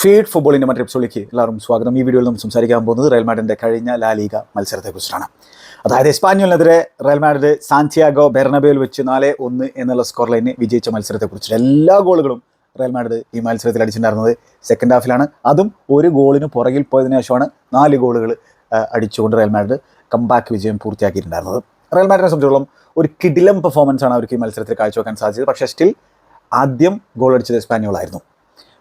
Feed ഫുട്ബോളിൻ്റെ മറ്റൊരു എപ്പിസോഡിലേക്ക് എല്ലാവരും സ്വാഗതം. ഈ വീഡിയോയിൽ നമ്മൾ സംസാരിക്കാൻ പോകുന്നത് റയൽ മാഡ്രിഡിൻ്റെ കഴിഞ്ഞ ലാ ലീഗ മത്സരത്തെക്കുറിച്ചാണ്. അതായത് എസ്പാന്യോളിനെതിരെ റയൽ മാഡ്രിഡ് സാന്റിയാഗോ ബെർണബേയിൽ വെച്ച് 4-1 എന്നുള്ള സ്കോർ ലൈനിൽ വിജയിച്ച മത്സരത്തെക്കുറിച്ച് എല്ലാ ഗോളുകളും റയൽ മാഡ്രിഡ് ഈ മത്സരത്തിൽ അടിച്ചിട്ടുണ്ടായിരുന്നത് സെക്കൻഡ് ഹാഫിലാണ്. അതും ഒരു ഗോളിന് പുറകിൽ പോയതിനു ശേഷമാണ് 4 ഗോളുകൾ അടിച്ചുകൊണ്ട് റയൽ മാഡ്രിഡ് കംബാക്ക് വിജയം പൂർത്തിയാക്കിയിട്ടുണ്ടായിരുന്നത്. റയൽ മാഡ്രിഡിനെ സംബന്ധിച്ചിടത്തോളം ഒരു കിടിലം പെർഫോമൻസ് ആണ് അവർക്ക് ഈ മത്സരത്തിൽ കാഴ്ചവെക്കാൻ സാധിച്ചത്. പക്ഷേ സ്റ്റിൽ ആദ്യം ഗോൾ അടിച്ചത് എസ്പാന്യോളായിരുന്നു.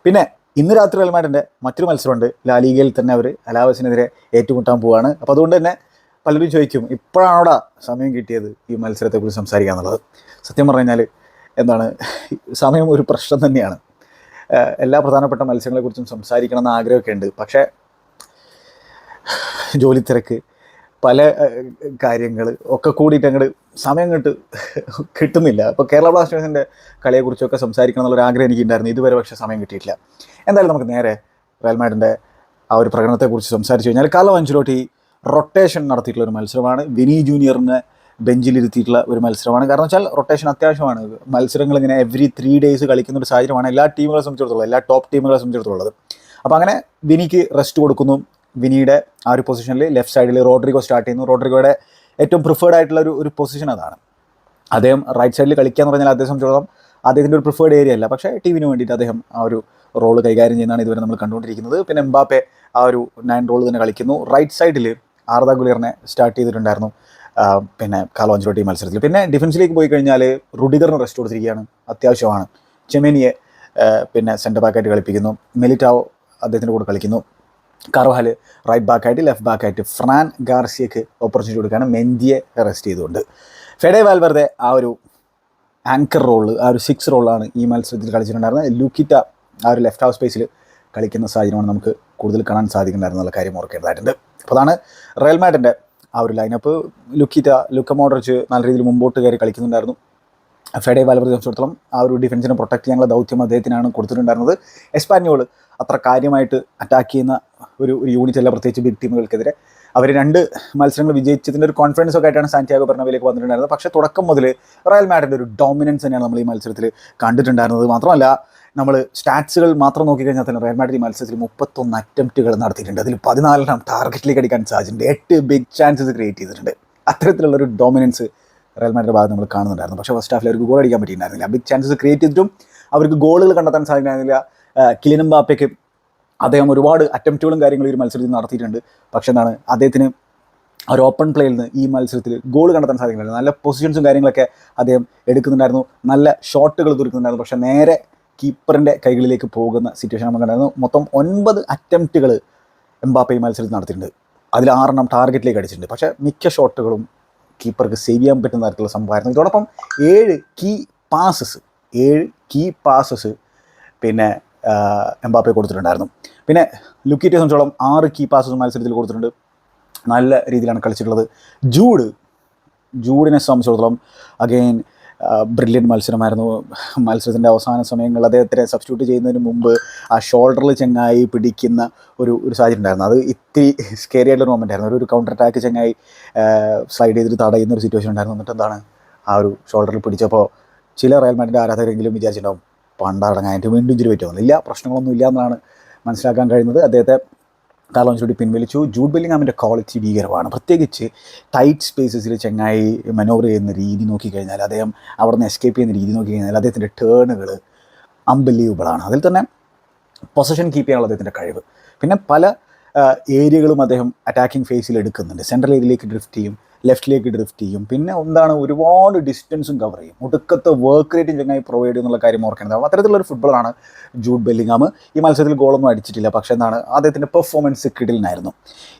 പിന്നെ ഇന്ന് രാത്രി റയൽ മാഡ്രിഡിൻ്റെ മറ്റൊരു മത്സരമുണ്ട്. ലാ ലീഗയിൽ തന്നെ അവർ അലാവസിനെതിരെ ഏറ്റുമുട്ടാൻ പോവുകയാണ്. അപ്പോൾ അതുകൊണ്ട് തന്നെ പലരും ചോദിക്കും, ഇപ്പോഴാണോടാ സമയം കിട്ടിയത് ഈ മത്സരത്തെക്കുറിച്ച് സംസാരിക്കുക എന്നുള്ളത്. സത്യം പറഞ്ഞു കഴിഞ്ഞാൽ എന്താണ്, സമയം ഒരു പ്രശ്നം തന്നെയാണ്. എല്ലാ പ്രധാനപ്പെട്ട മത്സരങ്ങളെക്കുറിച്ചും സംസാരിക്കണം എന്ന ആഗ്രഹമൊക്കെ ഉണ്ട്. പക്ഷേ ജോലി തിരക്ക്, പല കാര്യങ്ങൾ ഒക്കെ കൂടിയിട്ട് അങ്ങോട്ട് സമയം കിട്ടുന്നില്ല. അപ്പോൾ കേരള ബ്ലാസ്റ്റേഴ്സിൻ്റെ കളിയെക്കുറിച്ചൊക്കെ സംസാരിക്കണം എന്നുള്ളൊരു ആഗ്രഹം എനിക്കുണ്ടായിരുന്നു. ഇതുവരെ പക്ഷേ സമയം കിട്ടിയിട്ടില്ല. എന്തായാലും നമുക്ക് നേരെ റയൽ മാഡ്രിഡിൻ്റെ ആ ഒരു പ്രകടനത്തെക്കുറിച്ച് സംസാരിച്ചു കഴിഞ്ഞാൽ, കാർലോ അൻചെലോട്ടി റൊട്ടേഷൻ നടത്തിയിട്ടുള്ള ഒരു മത്സരമാണ്. വിനി ജൂനിയറിനെ ബെഞ്ചിലിരുത്തിയിട്ടുള്ള ഒരു മത്സരമാണ്. കാരണം വെച്ചാൽ റൊട്ടേഷൻ അത്യാവശ്യമാണ്. മത്സരങ്ങൾ ഇങ്ങനെ എവറി 3 days കളിക്കുന്ന ഒരു സാഹചര്യമാണ് എല്ലാ ടീമുകളെ സംബന്ധിച്ചിടത്തോളം, എല്ലാ ടോപ്പ് ടീമുകളെ സംബന്ധിച്ചിടത്തോളം ഉള്ളത്. അപ്പോൾ അങ്ങനെ വിനിക്ക് റെസ്റ്റ് കൊടുക്കുന്നു. വിനിയുടെ ആ ഒരു പൊസിഷനിൽ ലെഫ്റ്റ് സൈഡിൽ റോഡ്രിഗോ സ്റ്റാർട്ട് ചെയ്യുന്നു. റോഡ്രിഗോയുടെ ഏറ്റവും പ്രിഫേർഡ് ആയിട്ടുള്ള ഒരു പൊസിഷൻ അതാണ്. അദ്ദേഹം റൈറ്റ് സൈഡിൽ കളിക്കുക എന്ന് പറഞ്ഞാൽ അദ്ദേഹം സംബന്ധിച്ചിടത്തോളം അദ്ദേഹത്തിൻ്റെ ഒരു പ്രിഫേർഡ് ഏരിയ അല്ല. പക്ഷേ ടീമിന് വേണ്ടിയിട്ട് അദ്ദേഹം ആ ഒരു റോള് കൈകാര്യം ചെയ്യുന്നതാണ് ഇതുവരെ നമ്മൾ കണ്ടുകൊണ്ടിരിക്കുന്നത്. പിന്നെ എംബാപ്പെ ആ ഒരു 9 റോൾ തന്നെ കളിക്കുന്നു. റൈറ്റ് സൈഡിൽ ആർദ ഗുലിയറിനെ സ്റ്റാർട്ട് ചെയ്തിട്ടുണ്ടായിരുന്നു പിന്നെ കാർലോ അൻചെലോട്ടി മത്സരത്തിൽ. പിന്നെ ഡിഫൻസിലേക്ക് പോയി കഴിഞ്ഞാൽ റുഡിഗറിന് റെസ്റ്റ് കൊടുത്തിരിക്കുകയാണ്, അത്യാവശ്യമാണ്. ചെമേനിയെ പിന്നെ സെൻറ്റർ ബാക്കായിട്ട് കളിപ്പിക്കുന്നു. മെലിറ്റാവോ അദ്ദേഹത്തിൻ്റെ കൂടെ കളിക്കുന്നു. കാർവാഹൽ റൈറ്റ് ബാക്കായിട്ട്, ലെഫ്റ്റ് ബാക്കായിട്ട്. ഫ്രാൻ ഗാർസിയക്ക് ഓപ്പർച്യൂണിറ്റി കൊടുക്കുകയാണ്, മെൻഡിയെ റെസ്റ്റ് ചെയ്തുകൊണ്ട്. ഫെഡെ വാൽവെർദെ ആ ഒരു ആങ്കർ റോള്, ആ ഒരു 6 റോളാണ് ഈ മത്സരത്തിൽ കളിച്ചിട്ടുണ്ടായിരുന്നത്. ലുക്കിറ്റ ആ ഒരു ലെഫ്റ്റ് ഹാഫ് സ്പേസിൽ കളിക്കുന്ന സാഹചര്യമാണ് നമുക്ക് കൂടുതൽ കാണാൻ സാധിക്കുന്നുണ്ടായിരുന്നുള്ള കാര്യം ഓർക്കേണ്ടതായിട്ടുണ്ട്. അപ്പോൾ അതാണ് റയൽ മാഡ്രിഡിൻ്റെ ആ ഒരു ലൈനപ്പ്. ലുക്ക മോഡ്രിച്ച് നല്ല രീതിയിൽ മുമ്പോട്ട് കയറി കളിക്കുന്നുണ്ടായിരുന്നു. ഫെഡെ വാൽവെർദെ സംബന്ധിച്ചിടത്തോളം ആ ഒരു ഡിഫൻസിനെ പ്രൊട്ടക്ട് ചെയ്യാനുള്ള ദൗത്യം അദ്ദേഹത്തിനാണ് കൊടുത്തിട്ടുണ്ടായിരുന്നത്. എസ്പാന്യോൾ അത്ര കാര്യമായിട്ട് അറ്റാക്ക് ചെയ്യുന്ന ഒരു യൂണിറ്റ് അല്ല, പ്രത്യേകിച്ച് ബിഗ് ടീമുകൾക്കെതിരെ. അവർ 2 മത്സരങ്ങൾ വിജയിച്ചതിൻ്റെ ഒരു കോൺഫിഡൻസ് ഒക്കെ ആയിട്ടാണ് സാന്റിയാഗോ ബെർണബേയിലേക്ക് വന്നിട്ടുണ്ടായിരുന്നത്. പക്ഷേ തുടക്കം മുതൽ റയൽ മാഡ്രിഡിൻ്റെ ഒരു ഡോമിനൻസ് തന്നെയാണ് നമ്മൾ ഈ മത്സരത്തിൽ കണ്ടിട്ടുണ്ടായിരുന്നത്. മാത്രമല്ല, നമ്മൾ സ്റ്റാറ്റ്സുകൾ മാത്രം നോക്കിക്കഴിഞ്ഞാൽ തന്നെ റയൽ മാഡ്രിഡ് ഈ മത്സരത്തിൽ 31 അറ്റംപ്റ്റുകൾ നടത്തിയിട്ടുണ്ട്. അതിൽ 14 ടാർഗറ്റിലേക്ക് അടിക്കാൻ സാധിച്ചിട്ടുണ്ട്. 8 ബിഗ് ചാൻസസ് ക്രിയേറ്റ് ചെയ്തിട്ടുണ്ട്. അത്തരത്തിലുള്ളൊരു ഡോമിനൻസ് റയൽ മാഡ്രിഡ് ഭാഗത്ത് നമ്മൾ കാണുന്നുണ്ടായിരുന്നു. പക്ഷേ ഫസ്റ്റ് ഹാഫിൽ അവർക്ക് ഗോൾ അടിക്കാൻ പറ്റിയിട്ടുണ്ടായിരുന്നില്ല. ബിഗ് ചാൻസസ് ക്രിയേറ്റ് ചെയ്തിട്ടും അവർക്ക് ഗോളുകൾ കണ്ടെത്താൻ സാധിക്കുന്നില്ല. കിലിയൻ എംബാപ്പയ്ക്ക് അദ്ദേഹം ഒരുപാട് അറ്റംപ്റ്റുകളും കാര്യങ്ങളും ഈ മത്സരത്തിൽ നടത്തിയിട്ടുണ്ട്. പക്ഷേ എന്താണ്, അദ്ദേഹത്തിന് ഒരു ഓപ്പൺ പ്ലേയിൽ നിന്ന് ഈ മത്സരത്തിൽ ഗോൾ കണ്ടെത്താൻ സാധിക്കുന്നില്ല. നല്ല പൊസിഷൻസും കാര്യങ്ങളൊക്കെ അദ്ദേഹം എടുക്കുന്നുണ്ടായിരുന്നു, നല്ല ഷോട്ടുകൾ തീർക്കുന്നുണ്ടായിരുന്നു. പക്ഷേ നേരെ കീപ്പറിൻ്റെ കൈകളിലേക്ക് പോകുന്ന സിറ്റുവേഷൻ നമുക്കുണ്ടായിരുന്നു. മൊത്തം 9 അറ്റംപ്റ്റുകൾ എംബാപ്പെ ഈ മത്സരത്തിൽ നടത്തിയിട്ടുണ്ട്. അതിൽ 6 ടാർഗറ്റിലേക്ക് അടിച്ചിട്ടുണ്ട്. പക്ഷേ മിക്ക ഷോട്ടുകളും കീപ്പർക്ക് സേവ് ചെയ്യാൻ പറ്റുന്ന തരത്തിലുള്ള സംഭവമായിരുന്നു. ഇതോടൊപ്പം 7 കീ പാസസ് പിന്നെ എംബാപ്പെ കൊടുത്തിട്ടുണ്ടായിരുന്നു. പിന്നെ ലുക്കിറ്റയെ സംബന്ധിച്ചോളം 6 കീ പാസസ് മത്സരത്തിൽ കൊടുത്തിട്ടുണ്ട്. നല്ല രീതിയിലാണ് കളിച്ചിട്ടുള്ളത്. ജൂഡിനെ സംബന്ധിച്ചിടത്തോളം അഗെയിൻ ബ്രില്യൻ്റ് മത്സരമായിരുന്നു. മത്സരത്തിൻ്റെ അവസാന സമയങ്ങളിൽ അദ്ദേഹത്തിനെ സബ്സ്റ്റിറ്റ്യൂട്ട് ചെയ്യുന്നതിന് മുമ്പ് ആ ഷോൾഡറിൽ ചെങ്ങായി പിടിക്കുന്ന ഒരു സാഹചര്യം ഉണ്ടായിരുന്നു. അത് ഇത്തിരി സ്കെയറി ആയിട്ടുള്ളൊരു മൊമെൻ്റ് ആയിരുന്നു. ഒരു കൗണ്ടർ അറ്റാക്ക് ചെങ്ങായി സ്ലൈഡ് ചെയ്തിട്ട് തടയുന്ന ഒരു സിറ്റുവേഷൻ ഉണ്ടായിരുന്നു. എന്നിട്ട് എന്താണ്, ആ ഒരു ഷോൾഡറിൽ പിടിച്ചപ്പോൾ ചില റയൽ മാഡ്രിഡ് ആരാധകരെങ്കിലും വിചാരിച്ചിട്ടുണ്ടാവും പണ്ടടങ്ങാനായിട്ട് വീണ്ടും ഇഞ്ചുറി പറ്റുമെന്നില്ല. പ്രശ്നങ്ങളൊന്നും ഇല്ല എന്നാണ് മനസ്സിലാക്കാൻ കഴിയുന്നത്. അദ്ദേഹത്തെ കാർലോ അൻചെലോട്ടി പിൻവലിച്ചു. ജൂഡ് ബെല്ലിംഗാമിൻ്റെ ക്വാളിറ്റി ഭീകരമാണ്. പ്രത്യേകിച്ച് ടൈറ്റ് സ്പേസസിൽ ചെങ്ങായി മനോവർ ചെയ്യുന്ന രീതി നോക്കിക്കഴിഞ്ഞാൽ, അദ്ദേഹം അവിടെ നിന്ന് എസ്കേപ്പ് ചെയ്യുന്ന രീതി നോക്കിക്കഴിഞ്ഞാൽ അദ്ദേഹത്തിൻ്റെ ടേണുകൾ അൺബിലീവബിളാണ്. അതിൽ തന്നെ പൊസിഷൻ കീപ്പ് ചെയ്യാനുള്ള അദ്ദേഹത്തിൻ്റെ കഴിവ്. പിന്നെ പല ഏരിയകളും അദ്ദേഹം അറ്റാക്കിംഗ് ഫേസിൽ എടുക്കുന്നുണ്ട്. സെൻട്രൽ ഏരിയയിലേക്ക് ഡ്രിഫ്റ്റ് ചെയ്യും, ലെഫ്റ്റിലേക്ക് ഡ്രിഫ്റ്റ് ചെയ്യും. പിന്നെ എന്താണ്, ഒരുപാട് ഡിസ്റ്റൻസും കവർ ചെയ്യും. ഒടുക്കത്തെ വർക്ക് റേറ്റും ചെങ്ങായി പ്രൊവൈഡ് ചെയ്യുന്നുള്ള കാര്യം ഓർക്കേണ്ടത്. അത്തരത്തിലുള്ളൊരു ഫുട്ബോളാണ് ജൂഡ് ബെല്ലിംഗാം. ഈ മത്സരത്തിൽ ഗോളൊന്നും അടിച്ചിട്ടില്ല. പക്ഷേ എന്താണ്, അദ്ദേഹത്തിൻ്റെ പെർഫോമൻസ് കിടിലനായിരുന്നു.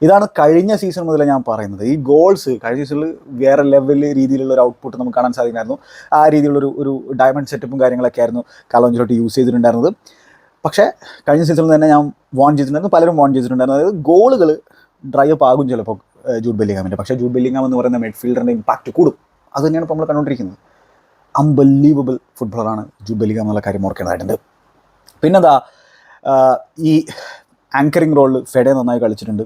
ഇതാണ് കഴിഞ്ഞ സീസൺ മുതൽ ഞാൻ പറയുന്നത്. ഈ ഗോൾസ് കഴിഞ്ഞ സീസണിൽ വേറെ ലെവൽ രീതിയിലുള്ള ഒരു ഔട്ട്പുട്ട് നമുക്ക് കാണാൻ സാധിക്കുമായിരുന്നു. ആ രീതിയിലുള്ളൊരു ഡയമണ്ട് സെറ്റപ്പും കാര്യങ്ങളൊക്കെ ആയിരുന്നു കാർലോ അൻചെലോട്ടി യൂസ് ചെയ്തിട്ടുണ്ടായിരുന്നത്. പക്ഷേ കഴിഞ്ഞ സീസണിൽ തന്നെ ഞാൻ വാൺ ചെയ്തിട്ടുണ്ടായിരുന്നു, പലരും വാൺ ചെയ്തിട്ടുണ്ടായിരുന്നു. അതായത് ഗോളുകൾ ഡ്രൈ അപ്പ് ആകും ചിലപ്പോൾ ജൂഡ് ബെല്ലിംഗാമിൻ്റെ. പക്ഷേ ജൂഡ് ബെല്ലിംഗാം എന്ന് പറയുന്ന മിഡ്ഫീൽഡറിൻ്റെ ഇമ്പാക്റ്റ് കൂടും. അത് തന്നെയാണ് ഇപ്പോൾ നമ്മൾ കണ്ടുകൊണ്ടിരിക്കുന്നത്. അൺബിലീവബിൾ ഫുട്ബോളറാണ് ജൂഡ് ബെല്ലിംഗാം എന്നുള്ള കാര്യം ഓർക്കേണ്ടതായിട്ടുണ്ട്. പിന്നെന്താ, ഈ ആങ്കറിങ് റോളിൽ ഫെഡെ നന്നായി കളിച്ചിട്ടുണ്ട്.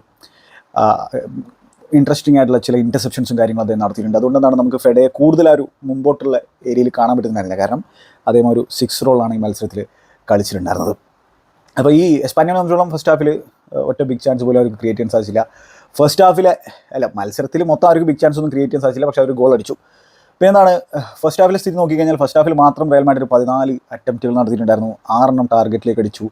ഇൻട്രസ്റ്റിംഗ് ആയിട്ടുള്ള ചില ഇൻ്റർസെപ്ഷൻസും കാര്യങ്ങളും അദ്ദേഹം നടത്തിയിട്ടുണ്ട്. അതുകൊണ്ടാണ് നമുക്ക് ഫെഡയെ കൂടുതൽ ഒരു മുമ്പോട്ടുള്ള ഏരിയയിൽ കാണാൻ പറ്റുന്നുണ്ടായിരുന്നില്ല. കാരണം അദ്ദേഹം ഒരു 6 റോളാണ് ഈ മത്സരത്തിൽ കളിച്ചിട്ടുണ്ടായിരുന്നത്. അപ്പോൾ ഈ എസ്പാനിയോളെ സംബന്ധിച്ചോളം ഫസ്റ്റ് ഹാഫിൽ ഒറ്റ ബിഗ് ചാൻസ് പോലും അവർക്ക് ക്രിയേറ്റ് ചെയ്യാൻ സാധിച്ചില്ല. ഫസ്റ്റ് ഹാഫിലെ മത്സരത്തിൽ മൊത്തം അവർക്ക് ബിഗ് ചാൻസ് ഒന്നും ക്രിയേറ്റ് ചെയ്യാൻ സാധിച്ചില്ല, പക്ഷേ അവർ ഗോൾ അടിച്ചു. പിന്നെ എന്താണ് ഫസ്റ്റ് ഹാഫിലെ സ്ഥിതി നോക്കിക്കഴിഞ്ഞാൽ ഫസ്റ്റ് ഹാഫിൽ മാത്രം റയൽ മാഡ്രിഡ് 14 അറ്റംപ്റ്റുകൾ നടത്തിയിട്ടുണ്ടായിരുന്നു. 6 ടാർഗറ്റിലേക്ക് അടിച്ചു.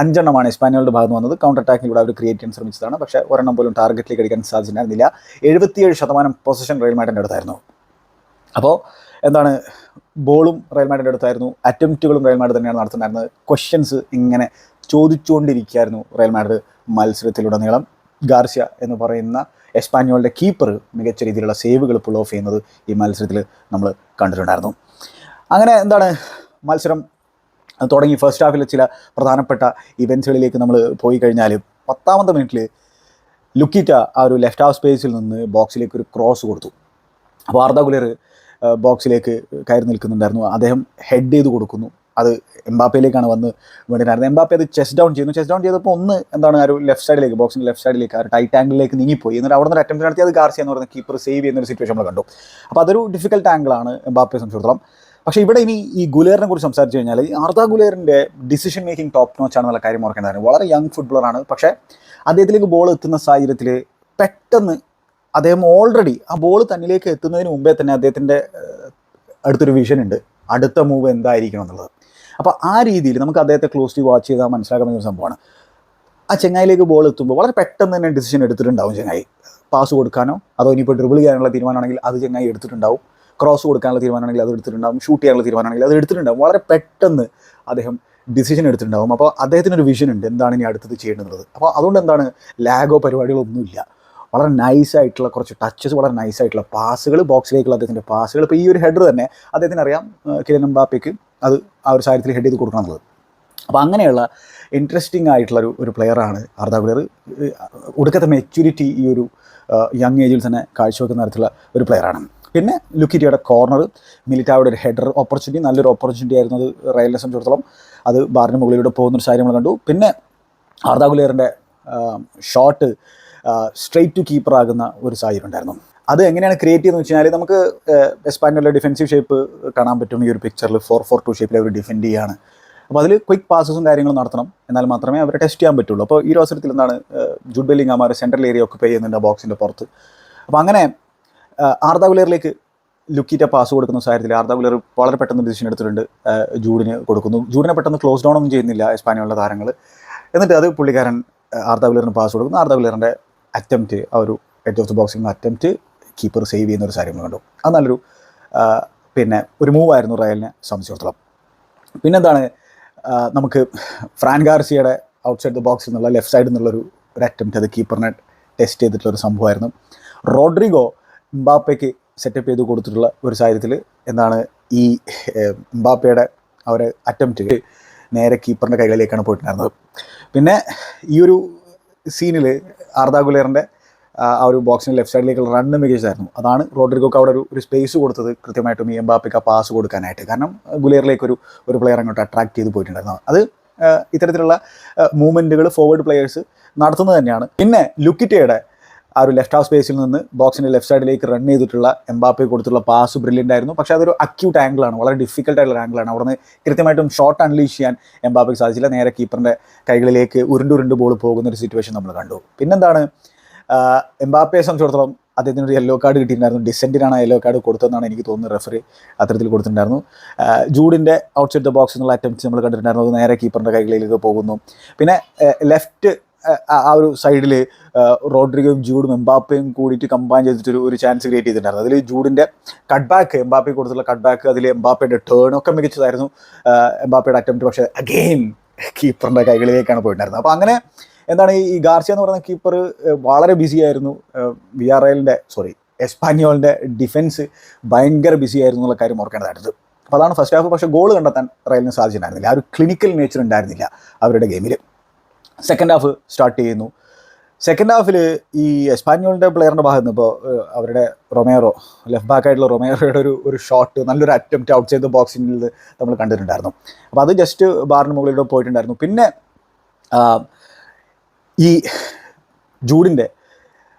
5 എസ്പാനിയോളുടെ ഭാഗത്ത് വന്നത്. കൗണ്ടർ അറ്റാക്കിലൂടെ അവർ ക്രിയേറ്റ് ചെയ്യാൻ ശ്രമിച്ചതാണ്, പക്ഷേ ഒരെണ്ണം പോലും ടാർഗറ്റിലേക്ക് അടിക്കാൻ സാധിച്ചിട്ടുണ്ടായിരുന്നില്ല. 77% പൊസിഷൻ റയൽ മാഡ്രിഡിൻ്റെ അടുത്തായിരുന്നു. അപ്പോൾ എന്താണ് ബോളും റയൽ മാഡ്രിഡിൻ്റെ അടുത്തായിരുന്നു, അറ്റംപ്റ്റുകളും റയൽ മാഡ്രിഡ് തന്നെയാണ് നടത്തുന്നുണ്ടായിരുന്നത്. ക്വസ്റ്റ്യൻസ് ഇങ്ങനെ ചോദിച്ചുകൊണ്ടിരിക്കുകയായിരുന്നു റയൽ മാഡ്രിഡ് മത്സരത്തിലുടനീളം. ഗാർസിയ എന്ന് പറയുന്ന എസ്പാനിയോളുടെ കീപ്പർ മികച്ച രീതിയിലുള്ള സേവുകൾ പുൾ ഓഫ് ചെയ്യുന്നത് ഈ മത്സരത്തിൽ നമ്മൾ കണ്ടിട്ടുണ്ടായിരുന്നു. അങ്ങനെ എന്താണ് മത്സരം തുടങ്ങി. ഫസ്റ്റ് ഹാഫിലെ ചില പ്രധാനപ്പെട്ട ഇവൻറ്റ്സുകളിലേക്ക് നമ്മൾ പോയി കഴിഞ്ഞാൽ 10ാമത്തെ മിനിറ്റിൽ ലുക്കിറ്റ ആ ഒരു ലെഫ്റ്റ് ഹാഫ് സ്പേസിൽ നിന്ന് ബോക്സിലേക്ക് ഒരു ക്രോസ് കൊടുത്തു. അപ്പോൾ ആർദാ ഗുലേർ ബോക്സിലേക്ക് കയറി നിൽക്കുന്നുണ്ടായിരുന്നു. അദ്ദേഹം ഹെഡ് ചെയ്ത് കൊടുക്കുന്നു. അത് എംബാപ്പയിലേക്കാണ് വന്ന് വീണിട്ടുണ്ടായിരുന്നത്. എംബാപ്പെ അത് ചെസ്റ്റ് ഡൗൺ ചെയ്യുന്നു. ചെസ്റ്റ് ഡൗൺ ചെയ്തപ്പോൾ ആ ഒരു ലെഫ്റ്റ് സൈഡിലേക്ക്, ബോക്സിൻ്റെ ലെഫ്റ്റ് സൈഡിലേക്ക്, ആ ഒരു ടൈറ്റ് ആംഗിളിലേക്ക് നീങ്ങിപ്പോയി. എന്നിട്ട് അവിടെ നിന്ന് അറ്റംപ്റ്റ് നടത്തി അത് ഗാർസിയ എന്ന് പറയുന്ന കീപ്പർ സേവ് ചെയ്യുന്നൊരു സിറ്റുവേഷൻ നമ്മൾ കണ്ടു. അപ്പോൾ അതൊരു ഡിഫിക്കൽട്ട് ആംഗിളാണ് എംബാപ്പയെ സംബന്ധിച്ചിടത്തോളം. പക്ഷേ ഇവിടെ ഇനി ഈ ഗുലേറിനെ കുറിച്ച് സംസാരിച്ച് കഴിഞ്ഞാൽ ഈ ആർദാ ഗുലേറിൻ്റെ ഡിസിഷൻ മേക്കിംഗ് ടോപ്പ് നോച്ച് ആണെന്നുള്ള കാര്യം ഓർക്കേണ്ടതാണ്. വളരെ യങ് ഫുട്ബോളറാണ്. പക്ഷേ അദ്ദേഹത്തിലേക്ക് ബോൾ എത്തുന്ന സാഹചര്യത്തിൽ പെട്ടെന്ന് അദ്ദേഹം ഓൾറെഡി ആ ബോൾ തന്നിലേക്ക് എത്തുന്നതിന് മുമ്പേ തന്നെ അദ്ദേഹത്തിൻ്റെ അടുത്തൊരു വിഷൻ ഉണ്ട്, അടുത്ത മൂവ് എന്തായിരിക്കണം എന്നുള്ളത്. അപ്പോൾ ആ രീതിയിൽ നമുക്ക് അദ്ദേഹത്തെ ക്ലോസ്ലി വാച്ച് ചെയ്താൽ മനസ്സിലാക്കാൻ പറ്റുന്ന സംഭവമാണ്. ആ ചെങ്ങായിലേക്ക് ബോൾ എത്തുമ്പോൾ വളരെ പെട്ടെന്ന് തന്നെ ഡിസിഷൻ എടുത്തിട്ടുണ്ടാവും ചെങ്ങായി. പാസ് കൊടുക്കാനോ അതോ ഇനിയിപ്പോൾ ഡ്രിബിൾ ചെയ്യാനുള്ള തീരുമാനമാണെങ്കിൽ അത് ചെങ്ങായി എടുത്തിട്ടുണ്ടാവും. ക്രോസ് കൊടുക്കാനുള്ള തീരുമാനമാണെങ്കിൽ അത് എടുത്തിട്ടുണ്ടാവും. ഷൂട്ട് ചെയ്യാനുള്ള തീരുമാനമാണെങ്കിൽ അത് എടുത്തിട്ടുണ്ടാവും. വളരെ പെട്ടെന്ന് അദ്ദേഹം ഡിസിഷൻ എടുത്തിട്ടുണ്ടാവും. അപ്പോൾ അദ്ദേഹത്തിനൊരു വിഷൻ ഉണ്ട് എന്താണ് ഇനി അടുത്തത് ചെയ്യേണ്ടത്. അപ്പോൾ അതുകൊണ്ട് എന്താണ് ലാഗോ പരിപാടികളൊന്നുമില്ല. വളരെ നൈസായിട്ടുള്ള കുറച്ച് ടച്ചസ്, വളരെ നൈസായിട്ടുള്ള പാസുകൾ, ബോക്സിലേക്കുള്ള അദ്ദേഹത്തിൻ്റെ പാസുകൾ. ഇപ്പോൾ ഈ ഒരു ഹെഡർ തന്നെ അദ്ദേഹത്തിന് അറിയാം കിലിയൻ എംബാപ്പയ്ക്ക് അത് ആ ഒരു സാഹചര്യത്തിൽ ഹെഡ് ചെയ്ത് കൊടുക്കണം എന്നുള്ളത്. അപ്പോൾ അങ്ങനെയുള്ള ഇൻട്രസ്റ്റിംഗ് ആയിട്ടുള്ള ഒരു പ്ലെയറാണ് ആർദാ ഗുലേർ. ഒടുക്കത്തെ മെച്യൂരിറ്റി ഈ ഒരു യങ് ഏജിൽ തന്നെ കാഴ്ചവെക്കുന്ന തരത്തിലുള്ള ഒരു പ്ലെയറാണ്. പിന്നെ ലുക്കിറ്റിയുടെ കോർണർ, മിലിറ്റായുടെ ഒരു ഹെഡർ ഓപ്പർച്യൂണിറ്റി, നല്ലൊരു ഓപ്പർച്യൂണിറ്റി ആയിരുന്നു അത് റയലിനെ സംബന്ധിച്ചിടത്തോളം. അത് ബാറിന് മുകളിലൂടെ പോകുന്നൊരു സാഹചര്യം നമ്മൾ കണ്ടു. പിന്നെ ആർദാ ഗുലേറിൻ്റെ ഷോട്ട് സ്ട്രെയിറ്റ് ടു കീപ്പർ ആകുന്ന ഒരു സാഹചര്യം ഉണ്ടായിരുന്നു. അത് എങ്ങനെയാണ് ക്രിയേറ്റ് ചെയ്യുന്നത് വെച്ച് കഴിഞ്ഞാൽ നമുക്ക് എസ്പാനിയോളുടെ ഡിഫെൻസീവ് ഷേപ്പ് കാണാൻ പറ്റും. ഈ ഒരു പിക്ചറിൽ 4-4-2 ഷേപ്പിൽ അവർ ഡിഫെൻഡ് ചെയ്യുകയാണ്. അപ്പോൾ അതിൽ ക്വിക്ക് പാസസും കാര്യങ്ങളും നടത്തണം, എന്നാൽ മാത്രമേ അവരെ ടെസ്റ്റ് ചെയ്യാൻ പറ്റുള്ളൂ. അപ്പോൾ ഈ ഒരു അവസരത്തിൽ എന്താണ് ജൂഡ് ബെല്ലിംഗാം ആ സെൻട്രൽ ഏരിയ ഒക്കെ പേ ചെയ്യുന്നുണ്ട് ബോക്സിൻ്റെ പുറത്ത്. അപ്പോൾ അങ്ങനെ ആർദാ ഗുലേറിലേക്ക് ലുക്കിറ്റ പാസ് കൊടുക്കുന്ന സാഹചര്യത്തിൽ ആർദാ ഗുലേർ വളരെ പെട്ടെന്ന് ഡിസിഷൻ എടുത്തിട്ടുണ്ട്. ജൂഡിന് കൊടുക്കുന്നു. ജൂഡിനെ പെട്ടെന്ന് ക്ലോസ് ഡൗൺ ഒന്നും ചെയ്യുന്നില്ല എസ്പാനിയോളുടെ താരങ്ങൾ. എന്നിട്ട് അത് പുള്ളിക്കാരൻ ആർദാ ഗുലേറിന് പാസ് കൊടുക്കുന്നു. ആർദാ ഗുലേറിൻ്റെ അറ്റംപ്റ്റ്, ആ ഒരു edge of the boxing attempt keeper save ചെയ്യുന്നൊരു സാഹചര്യം കണ്ടു. അത് നല്ലൊരു പിന്നെ ഒരു മൂവായിരുന്നു റയലിനെ സംബന്ധിച്ചിടത്തോളം. പിന്നെന്താണ് നമുക്ക് ഫ്രാൻ ഗാർസിയയുടെ ഔട്ട്സൈഡ് ദ ബോക്സിൽ നിന്നുള്ള ലെഫ്റ്റ് സൈഡിൽ നിന്നുള്ളൊരു അറ്റംപ്റ്റ്, അത് കീപ്പറിനെ ടെസ്റ്റ് ചെയ്തിട്ടുള്ളൊരു സംഭവമായിരുന്നു. റോഡ്രിഗോ എംബാപ്പയ്ക്ക് സെറ്റപ്പ് ചെയ്ത് കൊടുത്തിട്ടുള്ള ഒരു സാഹചര്യത്തിൽ എന്താണ് ഈ എംബാപ്പയുടെ ആ ഒരു അറ്റംപ്റ്റ് നേരെ കീപ്പറിൻ്റെ കൈകളിലേക്കാണ് പോയിട്ടുണ്ടായിരുന്നത്. പിന്നെ ഈ ഒരു സീനിൽ ആർദാ ഗുലേറിൻ്റെ ആ ഒരു ബോക്സിൻ്റെ ലെഫ്റ്റ് സൈഡിലേക്കുള്ള റണ്ണ് മികച്ചായിരുന്നു. അതാണ് റോഡ്രിഗോക്ക് അവിടെ ഒരു സ്പേസ് കൊടുത്തത് കൃത്യമായിട്ടും ഈ എംബാപ്പയ്ക്ക് ആ പാസ് കൊടുക്കാനായിട്ട്. കാരണം ഗുലേറിലേക്ക് ഒരു പ്ലെയർ അങ്ങോട്ട് അട്രാക്ട് ചെയ്ത് പോയിട്ടുണ്ടായിരുന്നു. അത് ഇത്തരത്തിലുള്ള മൂവ്മെൻറ്റുകൾ ഫോർവേഡ് പ്ലെയേഴ്സ് നടത്തുന്നത് തന്നെയാണ്. പിന്നെ ലുക്കിറ്റയുടെ ആ ഒരു ലെഫ്റ്റ് ഹാഫ് സ്പേസിൽ നിന്ന് ബോക്സിൻ്റെ ലെഫ്റ്റ് സൈഡിലേക്ക് റൺ ചെയ്തിട്ടുള്ള എംബാപ്പയ്ക്ക് കൊടുത്തുള്ള പാസ് ബ്രില്യൻ്റ് ആയിരുന്നു. പക്ഷേ അതൊരു അക്യൂട്ട് ആംഗിളാണ്, വളരെ ഡിഫിക്കൽട്ടായിട്ടുള്ള ആംഗിളാണ്. അവിടെ നിന്ന് കൃത്യമായിട്ടും ഷോട്ട് അൺലീഷ് ചെയ്യാൻ എംബാപ്പയ്ക്ക് സാധിച്ചില്ല. നേരെ കീപ്പറിൻ്റെ കൈകളിലേക്ക് ഉരുണ്ട് ബോൾ പോകുന്നൊരു സിറ്റുവേഷൻ നമ്മൾ കണ്ടു. പിന്നെന്താണ് എംബാപ്പയെ സംബന്ധിച്ചിടത്തോളം അദ്ദേഹത്തിനൊരു യെല്ലോ കാർഡ് കിട്ടിയിട്ടുണ്ടായിരുന്നു. ഡിസെൻറ്റിനാണ് യെല്ലോ കാർഡ് കൊടുത്തതെന്നാണ് എനിക്ക് തോന്നുന്നത്. റെഫറി അത്തരത്തിൽ കൊടുത്തിട്ടുണ്ടായിരുന്നു. ജൂഡിൻ്റെ ഔട്ട്സൈഡ് ദ ബോക്സ് എന്നുള്ള അറ്റംപ്റ്റ് നമ്മൾ കണ്ടിട്ടുണ്ടായിരുന്നു. അത് നേരെ കീപ്പറിൻ്റെ കൈകളിലേക്ക് പോകുന്നു. പിന്നെ ലെഫ്റ്റ് ആ ഒരു സൈഡിൽ റോഡ്രിഗോയും ജൂഡും എംബാപ്പയും കൂടിയിട്ട് കമ്പൈൻ ചെയ്തിട്ടൊരു ഒരു ചാൻസ് ക്രിയേറ്റ് ചെയ്തിട്ടുണ്ടായിരുന്നു. അതിൽ ജൂഡിൻ്റെ കട്ട് ബാക്ക്, എംബാപ്പയ്ക്ക് കൊടുത്തുള്ള കട്ട് ബാക്ക്, അതിൽ എംബാപ്പയുടെ ടേൺ ഒക്കെ മികച്ചതായിരുന്നു. എംബാപ്പയുടെ അറ്റംപ്റ്റ് പക്ഷേ അഗെയിൻ കീപ്പറിൻ്റെ കൈകളിലേക്കാണ് പോയിട്ടുണ്ടായിരുന്നത്. അപ്പോൾ അങ്ങനെ എന്താണ് ഈ ഗാർസിയ എന്ന് പറയുന്ന കീപ്പർ വളരെ ബിസി ആയിരുന്നു. എസ്പാനിയോളിൻ്റെ ഡിഫൻസ് ഭയങ്കര ബിസി ആയിരുന്നു എന്നുള്ള കാര്യം ഓർക്കേണ്ടതായിട്ട്. അപ്പോൾ അതാണ് ഫസ്റ്റ് ഹാഫ്. പക്ഷേ ഗോൾ കണ്ടെത്താൻ റയലിന് സാധിച്ചിട്ടുണ്ടായിരുന്നില്ല. ആ ഒരു ക്ലിനിക്കൽ നേച്ചർ ഉണ്ടായിരുന്നില്ല അവരുടെ ഗെയിമിൽ. സെക്കൻഡ് ഹാഫ് സ്റ്റാർട്ട് ചെയ്യുന്നു. സെക്കൻഡ് ഹാഫിൽ ഈ എസ്പാനിയോളിൻ്റെ പ്ലെയറിൻ്റെ ഭാഗത്ത് നിന്ന് ഇപ്പോൾ അവരുടെ റൊമേറോ, ലെഫ്റ്റ് ബാക്കായിട്ടുള്ള റൊമേറോയുടെ ഒരു ഷോട്ട്, നല്ലൊരു അറ്റംപ്റ്റ് ഔട്ട് സൈഡ് ദ ബോക്സിൽ നമ്മൾ കണ്ടിട്ടുണ്ടായിരുന്നു. അപ്പോൾ അത് ജസ്റ്റ് ബാറിന് മുകളിലൂടെ പോയിട്ടുണ്ടായിരുന്നു. പിന്നെ ഈ ജൂഡിൻ്റെ